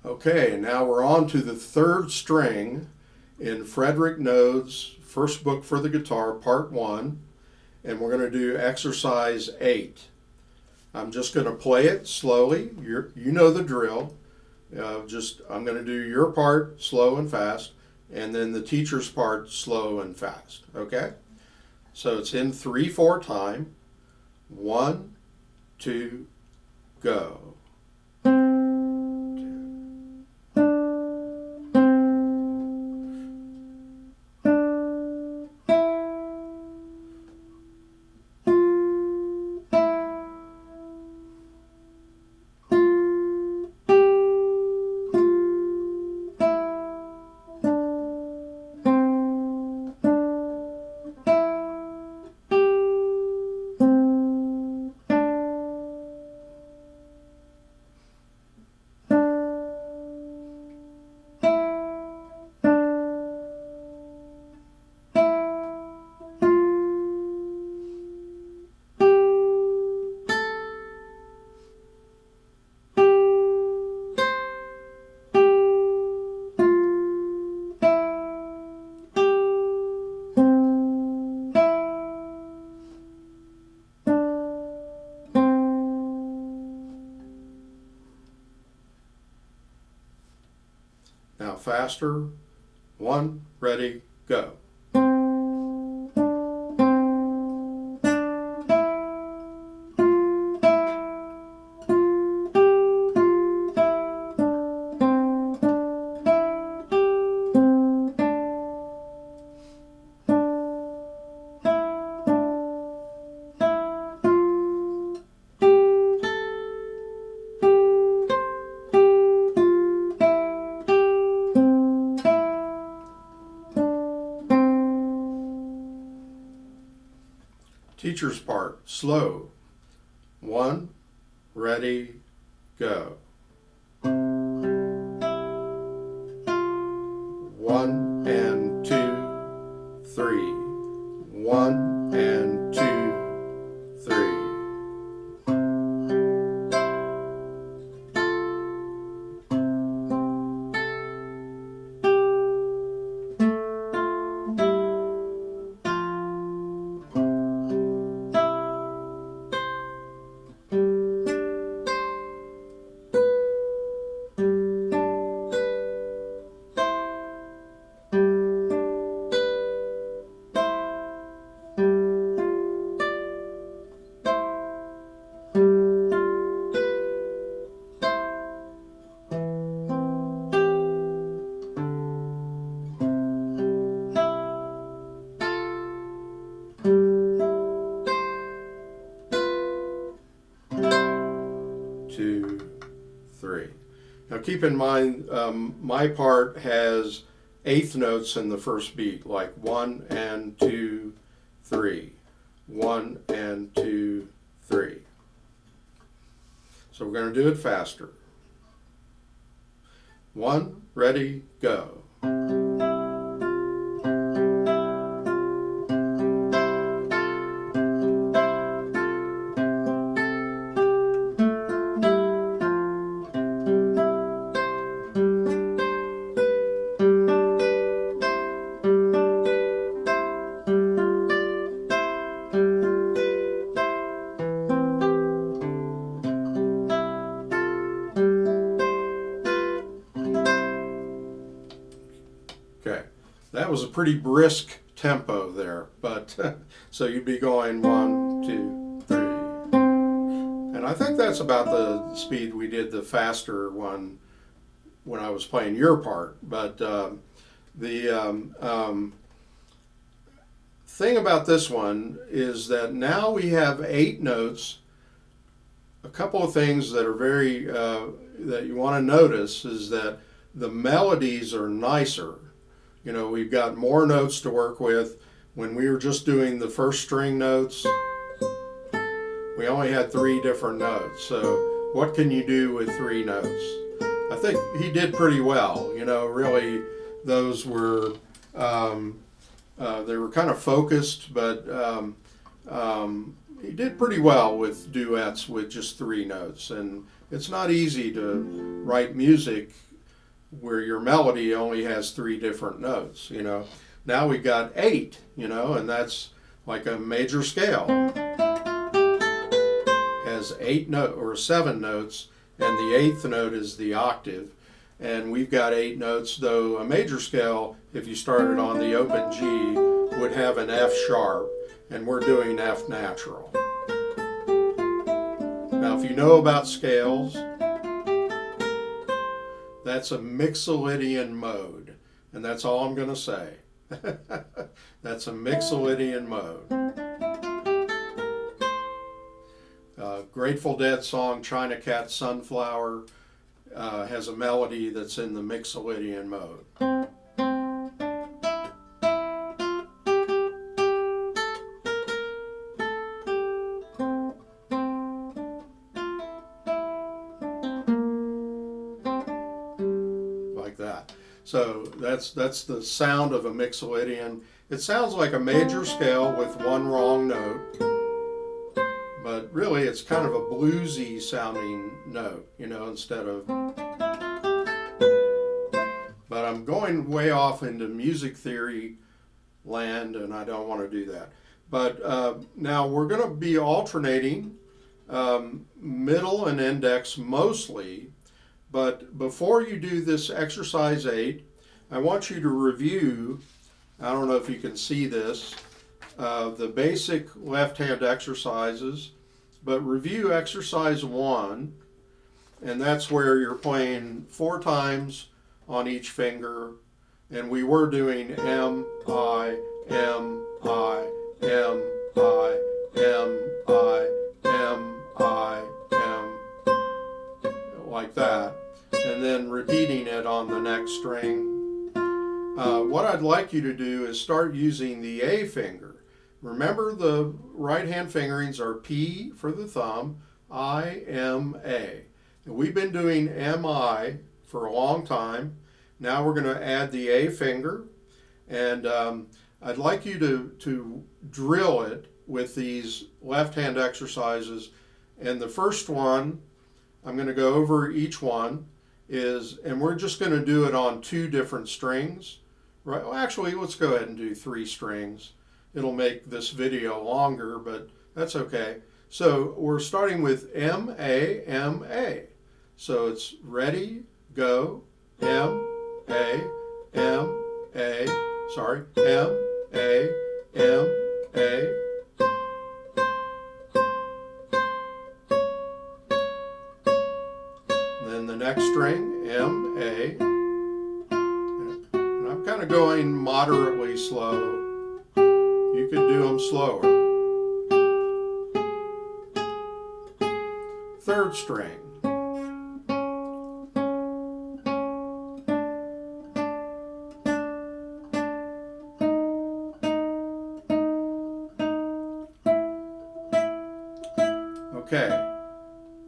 Okay, now we're on to the third string in Frederick Noad's First Book for the Guitar, Part 1, and we're going to do exercise 8. I'm just going to play it slowly. You know the drill. I'm going to do your part slow and fast, and then the teacher's part slow and fast, okay? So it's in 3/4 time. 1, 2, go. Now faster. 1, ready, go. Teacher's part, slow. 1, ready, go. 1 and 2, 3. 1 and 2, 3. Two, 3. Now keep in mind, my part has eighth notes in the first beat, like 1 and 2, 3. 1 and 2, 3. So we're going to do it faster. 1, ready, go. Okay, that was a pretty brisk tempo there, but so you'd be going 1, 2, 3. And I think that's about the speed we did the faster one when I was playing your part. But the thing about this one is that now we have 8 notes. A couple of things that are very, that you want to notice is that the melodies are nicer. You know, we've got more notes to work with. When we were just doing the first string notes, we only had 3 different notes. So what can you do with 3 notes? I think he did pretty well. You know, really, those were, they were kind of focused, but he did pretty well with duets with just 3 notes. And it's not easy to write music where your melody only has 3 different notes, you know. Now we got 8, you know, and that's like a major scale. Has 8 note or 7 notes, and the 8th note is the octave. And we've got 8 notes, though a major scale, if you started on the open G, would have an F sharp, and we're doing F natural. Now, if you know about scales, that's a Mixolydian mode, and that's all I'm going to say. That's a Mixolydian mode. Grateful Dead song China Cat Sunflower has a melody that's in the Mixolydian mode. Like that. So that's the sound of a Mixolydian. It sounds like a major scale with 1 wrong note, but really it's kind of a bluesy sounding note, you know, instead of. But I'm going way off into music theory land, and I don't want to do that. But now we're going to be alternating middle and index mostly. But before you do this exercise 8, I want you to review, I don't know if you can see this, the basic left-hand exercises, but review exercise 1, and that's where you're playing 4 times on each finger, and we were doing M, I, M, I, M, I, M, I, M, I, M, like that, and then repeating it on the next string. What I'd like you to do is start using the A finger. Remember, the right hand fingerings are P for the thumb, I, M, A. And we've been doing M, I for a long time. Now we're going to add the A finger, and I'd like you to drill it with these left hand exercises. And the first one, I'm going to go over each one, and we're just going to do it on 2 different strings. Right? Well, actually, let's go ahead and do 3 strings. It'll make this video longer, but that's okay. So we're starting with M, A, M, A. So it's ready, go, M, A, M, A, sorry, M, A, M, A. And then the next string, M, A. And I'm kind of going moderately slow. You could do them slower. 3rd string. Okay,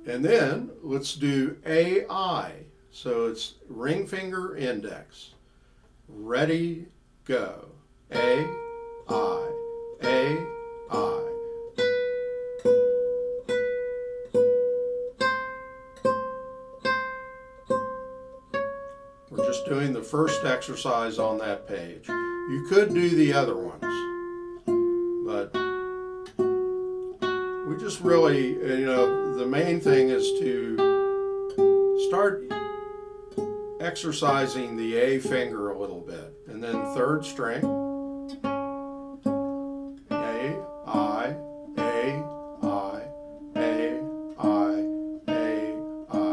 and then let's do AI. So it's ring finger index. Ready, go. A, I, A, I. We're just doing the first exercise on that page. You could do the other ones, but we just really, you know, the main thing is to start exercising the A finger a little bit. And then 3rd string. A, I, A, I, A, I, A, I,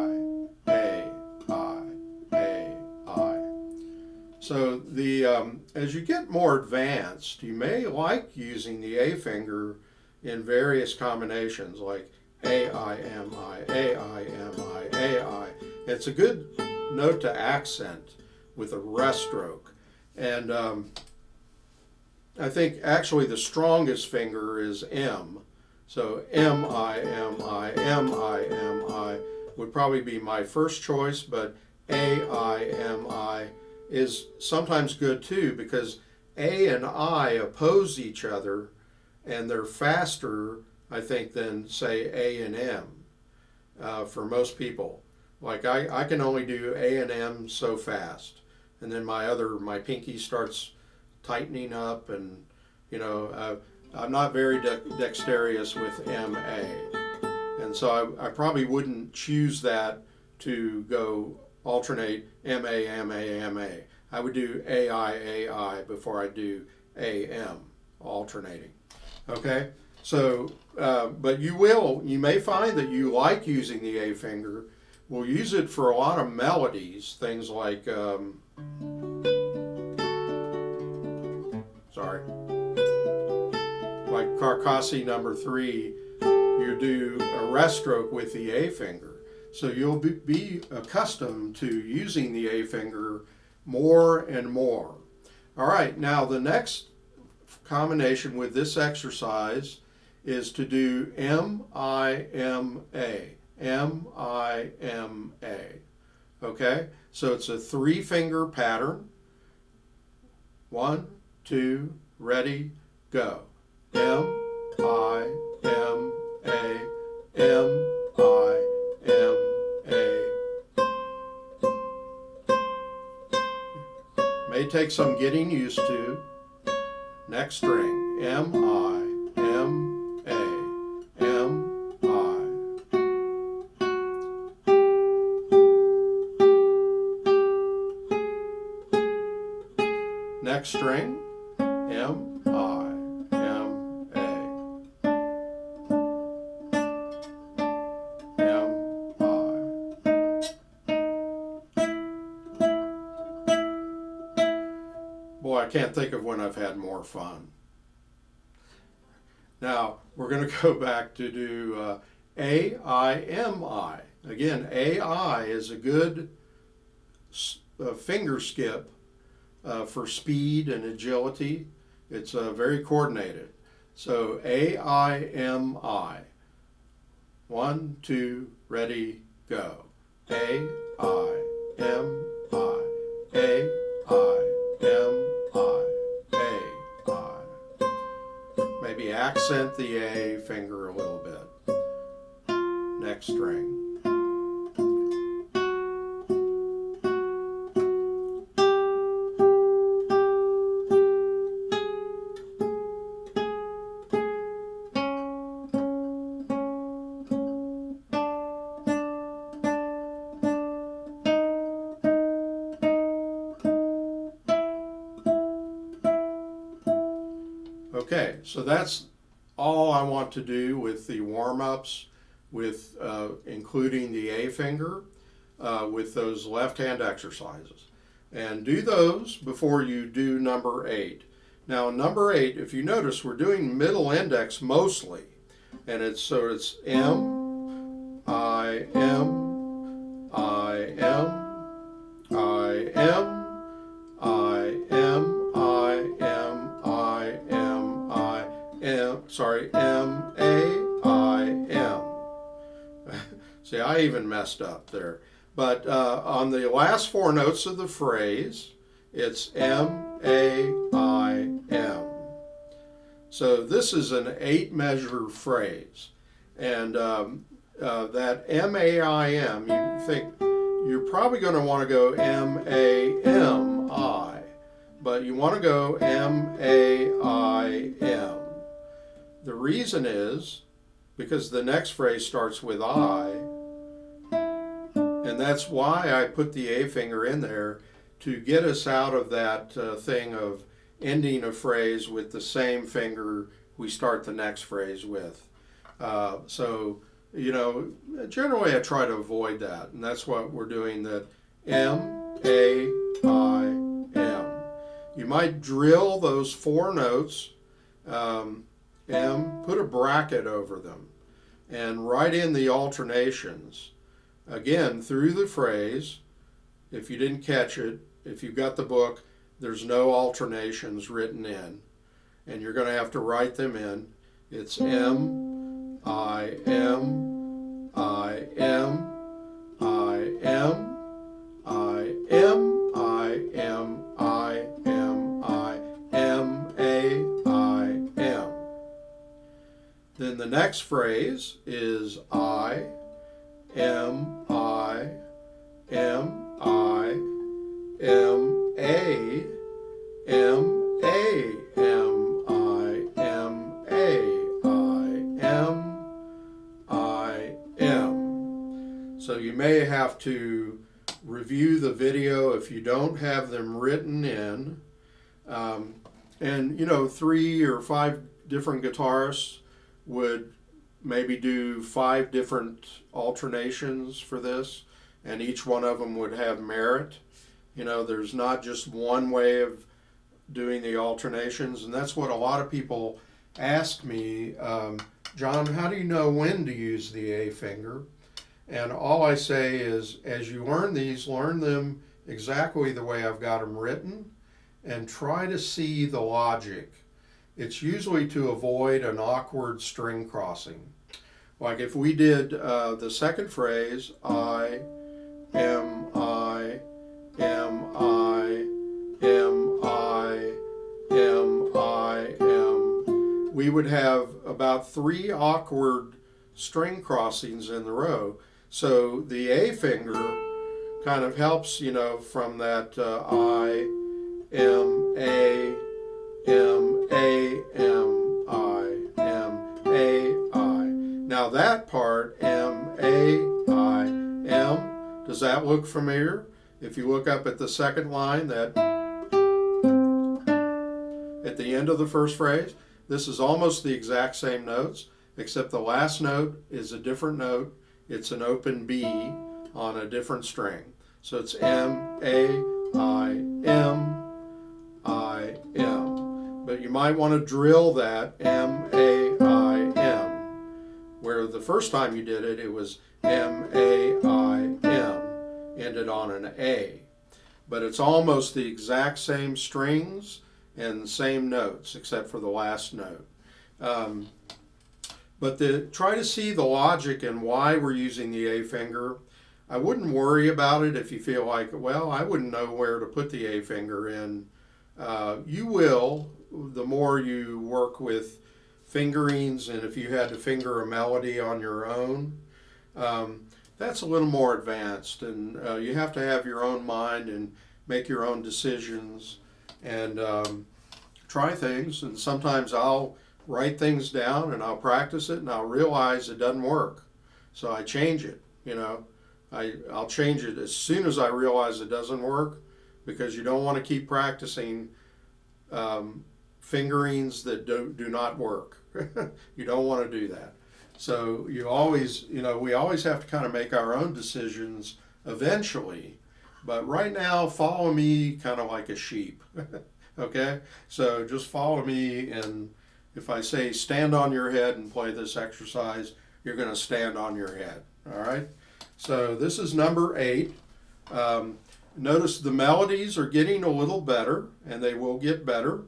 A, I, A, I. So as you get more advanced, you may like using the A finger in various combinations, like A, I, M, I, A, I, M, I, A, I. It's a good note to accent with a rest stroke. And I think actually the strongest finger is M. So M, I, M, I, M, I, M, I would probably be my first choice, but A, I, M, I is sometimes good too, because A and I oppose each other, and they're faster, I think, than, say, A and M for most people. Like I can only do A and M so fast, and then my pinky starts tightening up, and I'm not very dexterous with MA, and so I probably wouldn't choose that to go alternate MA. I would do AI before I do AM, alternating. Okay, so but you may find that you like using the A finger. We'll use it for a lot of melodies, things like like Carcassi number 3, you do a rest stroke with the A finger. So you'll be accustomed to using the A finger more and more. All right, now the next combination with this exercise is to do M-I-M-A. M-I-M-A. Okay, so it's a 3-finger pattern. 1, 2, ready, go. M-I-M-A, M-I-M-A. May take some getting used to. Next string, M-I-M-A, M-I. Next string, M-I-M-A. Boy, I can't think of when I've had more fun. Now, we're going to go back to do A-I-M-I. Again, A-I is a good finger skip for speed and agility. It's very coordinated. So A-I-M-I. 1, 2, ready, go. A-I-M-I. A-I-M-I. A-I. Maybe accent the A finger a little bit. Next string. Okay, so that's all I want to do with the warm-ups, with including the A finger, with those left-hand exercises. And do those before you do number 8. Now, number 8, if you notice, we're doing middle index mostly. And it's M, I, M, I, M, I, M, I, M, I, M, I, M, I, M, sorry, M, A, I, M. See, I even messed up there. But on the last 4 notes of the phrase, it's M, A, I, M. So this is an 8-measure phrase. And that M, A, I, M, you think you're probably going to want to go M, A, M, I. But you want to go M, A, I, M. The reason is because the next phrase starts with I. And that's why I put the A finger in there, to get us out of that thing of ending a phrase with the same finger we start the next phrase with. So, generally I try to avoid that, and that's what we're doing, that M, A, I, M. You might drill those 4 notes, M, put a bracket over them, and write in the alternations. Again, through the phrase, if you didn't catch it, if you've got the book, there's no alternations written in, and you're going to have to write them in. It's M, I, M, I, M, I, M, I, M, I, M, I, M, I, M, A, I, M. Then the next phrase is I, M, I, M, I, M, A, M, A, M, I, M, A, I, M, I, M. So you may have to review the video if you don't have them written in. And you know, 3 or 5 different guitarists would maybe do 5 different alternations for this, and each one of them would have merit. You know, there's not just one way of doing the alternations, and that's what a lot of people ask me, John, how do you know when to use the A finger? And all I say is, as you learn these, learn them exactly the way I've got them written, and try to see the logic. It's usually to avoid an awkward string crossing. Like if we did the second phrase, I, M, I, M, I, M, I, M, I, M, we would have about 3 awkward string crossings in the row. So the A finger kind of helps, you know, from that I, M, A, M, A, M, I, M, A, I. Now that part, M, A, I, M, does that look familiar? If you look up at the second line, that at the end of the first phrase, this is almost the exact same notes, except the last note is a different note. It's an open B on a different string. So it's M, A, I, M, I, M. But you might want to drill that M, A, I, M. Where the first time you did it, it was M, A, I, M, ended on an A. But it's almost the exact same strings and the same notes, except for the last note. But try to see the logic and why we're using the A finger. I wouldn't worry about it if you feel like, well, I wouldn't know where to put the A finger in. You will, the more you work with fingerings, and if you had to finger a melody on your own, that's a little more advanced, and you have to have your own mind and make your own decisions and try things. And sometimes I'll write things down and I'll practice it and I'll realize it doesn't work, so I change it. You know, I'll change it as soon as I realize it doesn't work, because you don't want to keep practicing fingerings that do not work. You don't want to do that. So you always, you know, we always have to kind of make our own decisions eventually. But right now, follow me kind of like a sheep. Okay? So just follow me, and if I say stand on your head and play this exercise, you're going to stand on your head. All right? So this is number 8. Notice the melodies are getting a little better, and they will get better.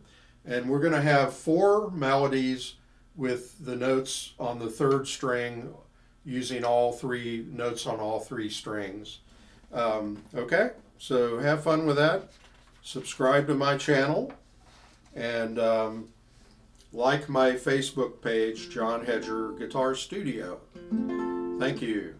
And we're going to have 4 melodies with the notes on the 3rd string, using all 3 notes on all 3 strings. Okay, so have fun with that. Subscribe to my channel, and like my Facebook page, John Hedger Guitar Studio. Thank you.